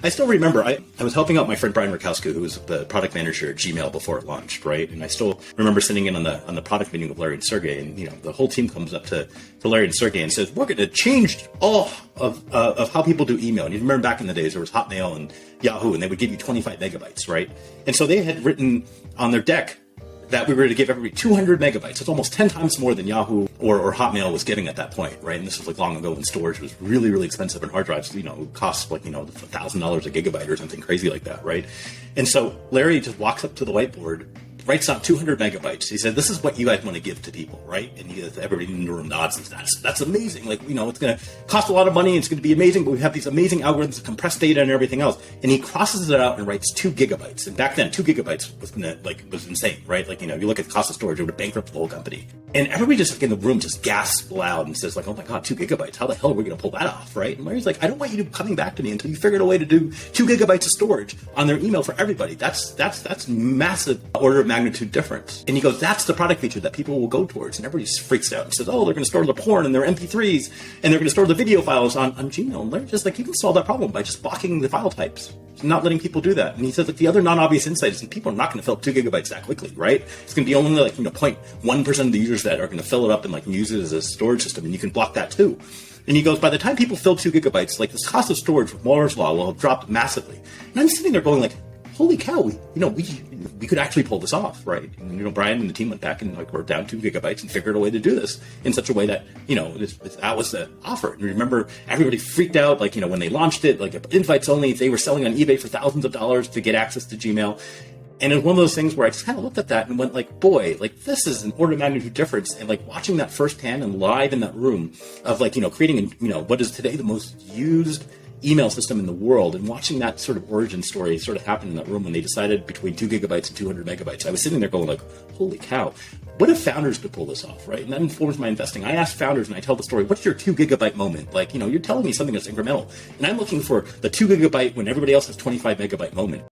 I still remember I was helping out my friend Brian Rakowski, who was the product manager at Gmail before it launched, right? And I still remember sitting in on the product meeting with Larry and Sergey, and the whole team comes up to Larry and Sergey and says, "We're going to change all of how people do email." And you remember back in the days there was Hotmail and Yahoo, and they would give you 25 megabytes, right? And so they had written on their deck that we were going to give everybody 200 megabytes. It's almost 10 times more than Yahoo or Hotmail was giving at that point, right? And this was like long ago when storage was really, really expensive, and hard drives, cost like, $1,000 a gigabyte or something crazy like that, right? And so Larry just walks up to the whiteboard, writes out 200 megabytes. He said, "This is what you guys want to give to people," right? And everybody in the room nods and says, that's amazing. Like, it's going to cost a lot of money, and it's going to be amazing, but we have these amazing algorithms to compress data and everything else. And he crosses it out and writes 2 gigabytes. And back then, 2 gigabytes was insane, right? Like, you look at the cost of storage, it would have bankrupted the whole company. And everybody just in the room just gasps loud and says, like, "Oh my God, 2 gigabytes. How the hell are we going to pull that off?" Right? And Larry's like, "I don't want you coming back to me until you figured a way to do 2 gigabytes of storage on their email for everybody. That's massive order of magnitude difference." And he goes, "That's the product feature that people will go towards." And everybody freaks out and says, "Oh, they're going to store the porn and their MP3s, and they're going to store the video files on Gmail." And Larry's just like, "You can solve that problem by just blocking the file types, not letting people do that." And he says, like, the other non-obvious insight is that people are not going to fill up 2 gigabytes that quickly, right? It's going to be only 0.1% of the users that are going to fill it up and use it as a storage system, and you can block that too. And he goes, by the time people fill 2 gigabytes, this cost of storage with Moore's Law will have dropped massively. And I'm sitting there going like, holy cow, we could actually pull this off, right? And, Brian and the team went back and we're down 2 gigabytes and figured a way to do this in such a way that, that was the offer. And remember, everybody freaked out, when they launched it, invites only, they were selling on eBay for thousands of dollars to get access to Gmail. And it was one of those things where I just kind of looked at that and went boy, this is an order of magnitude difference. And watching that firsthand and live in that room of creating, what is today the most used email system in the world, and watching that sort of origin story sort of happen in that room when they decided between 2 gigabytes and 200 megabytes. I was sitting there going holy cow, what if founders could pull this off, right? And that informs my investing. I ask founders and I tell the story, what's your 2 gigabyte moment? You're telling me something that's incremental, and I'm looking for the 2 gigabyte when everybody else has 25 megabyte moment.